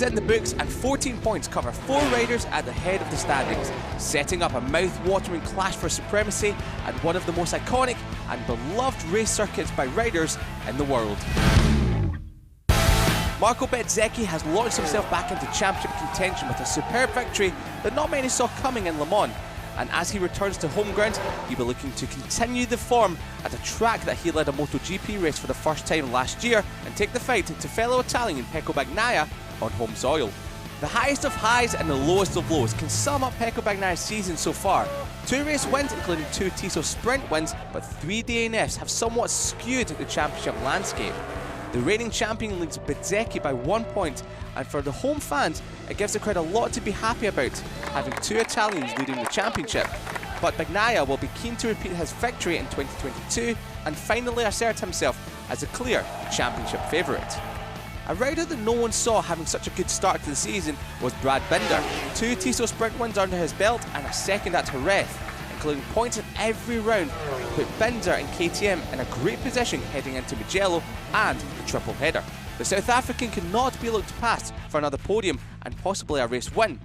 in the books, and 14 points cover 4 riders at the head of the standings, setting up a mouth-watering clash for supremacy at one of the most iconic and beloved race circuits by riders in the world. Marco Bezzecchi has launched himself back into championship contention with a superb victory that not many saw coming in Le Mans. And as he returns to home ground, he'll be looking to continue the form at a track that he led a MotoGP race for the first time last year and take the fight to fellow Italian Pecco Bagnaia on home soil. The highest of highs and the lowest of lows can sum up Pecco Bagnaia's season so far. 2 race wins, including 2 Tissot Sprint wins, but 3 DNFs have somewhat skewed the championship landscape. The reigning champion leads Bezzecchi by 1 point, and for the home fans, it gives the crowd a lot to be happy about, having 2 Italians leading the championship. But Bagnaia will be keen to repeat his victory in 2022 and finally assert himself as a clear championship favourite. A rider that no one saw having such a good start to the season was Brad Binder. 2 Tissot Sprint wins under his belt and a second at Jerez, including points in every round, put Binder and KTM in a great position heading into Mugello and the triple header. The South African cannot be looked past for another podium and possibly a race win.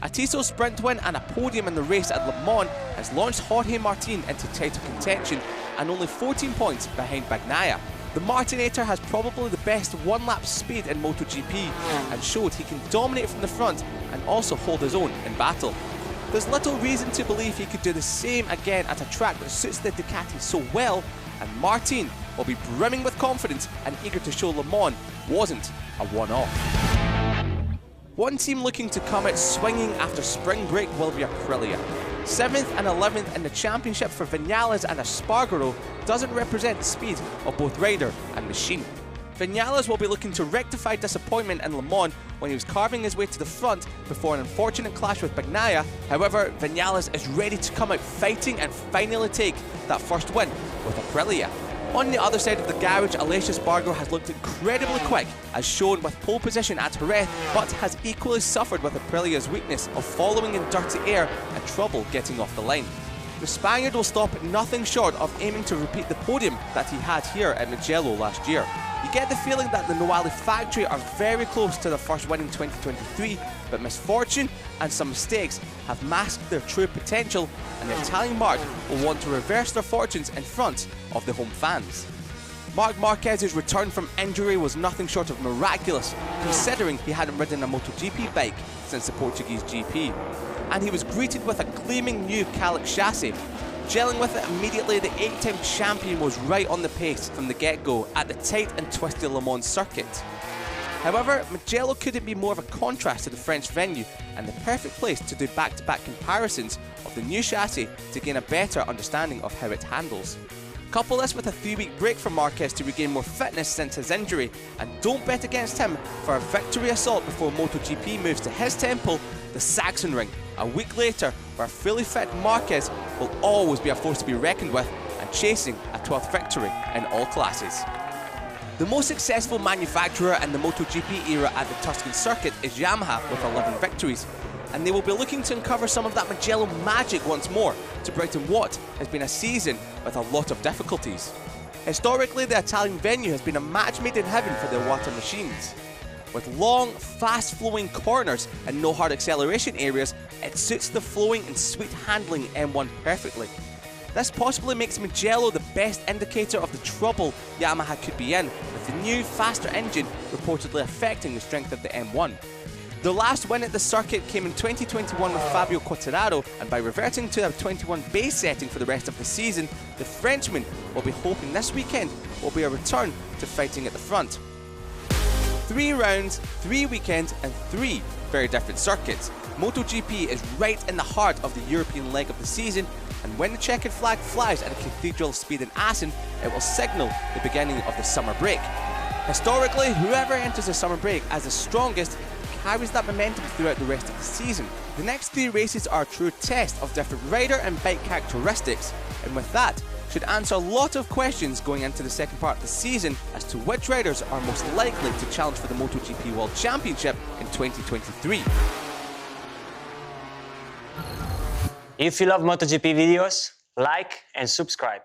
A Tissot Sprint win and a podium in the race at Le Mans has launched Jorge Martin into title contention and only 14 points behind Bagnaia. The Martinator has probably the best one-lap speed in MotoGP and showed he can dominate from the front and also hold his own in battle. There's little reason to believe he could do the same again at a track that suits the Ducati so well, and Martin will be brimming with confidence and eager to show Le Mans wasn't a one-off. One team looking to come out swinging after spring break will be Aprilia. 7th and 11th in the championship for Vinales and Espargaro doesn't represent the speed of both rider and machine. Vinales will be looking to rectify disappointment in Le Mans when he was carving his way to the front before an unfortunate clash with Bagnaia. However, Vinales is ready to come out fighting and finally take that first win with Aprilia. On the other side of the garage, Aleix Espargaro has looked incredibly quick, as shown with pole position at Jerez, but has equally suffered with Aprilia's weakness of following in dirty air and trouble getting off the line. The Spaniard will stop at nothing short of aiming to repeat the podium that he had here at Mugello last year. You get the feeling that the Noale factory are very close to their first win in 2023, but misfortune and some mistakes have masked their true potential, and the Italian Mark will want to reverse their fortunes in front of the home fans. Marc Marquez's return from injury was nothing short of miraculous, considering he hadn't ridden a MotoGP bike since the Portuguese GP. And he was greeted with a gleaming new Calyx chassis. Gelling with it immediately, the 8-time champion was right on the pace from the get-go at the tight and twisty Le Mans circuit. However, Mugello couldn't be more of a contrast to the French venue and the perfect place to do back-to-back comparisons of the new chassis to gain a better understanding of how it handles. Couple this with a 3-week break for Marquez to regain more fitness since his injury, and don't bet against him for a victory assault before MotoGP moves to his temple, the Saxon Ring, a week later, where a fully fit Marquez will always be a force to be reckoned with and chasing a 12th victory in all classes. The most successful manufacturer in the MotoGP era at the Tuscan circuit is Yamaha with 11 victories, and they will be looking to uncover some of that Mugello magic once more to brighten what has been a season with a lot of difficulties. Historically, the Italian venue has been a match made in heaven for the water machines. With long, fast-flowing corners and no hard acceleration areas, it suits the flowing and sweet handling M1 perfectly. This possibly makes Mugello the best indicator of the trouble Yamaha could be in, with the new, faster engine reportedly affecting the strength of the M1. The last win at the circuit came in 2021 with Fabio Quartararo, and by reverting to a 21 base setting for the rest of the season, the Frenchman will be hoping this weekend will be a return to fighting at the front. 3 rounds, 3 weekends and 3 very different circuits. MotoGP is right in the heart of the European leg of the season, and when the checkered flag flies at a cathedral speed in Assen, it will signal the beginning of the summer break. Historically, whoever enters the summer break as the strongest carries that momentum throughout the rest of the season. The next 3 races are a true test of different rider and bike characteristics, and with that, should answer a lot of questions going into the second part of the season as to which riders are most likely to challenge for the MotoGP World Championship in 2023. If you love MotoGP videos, like and subscribe.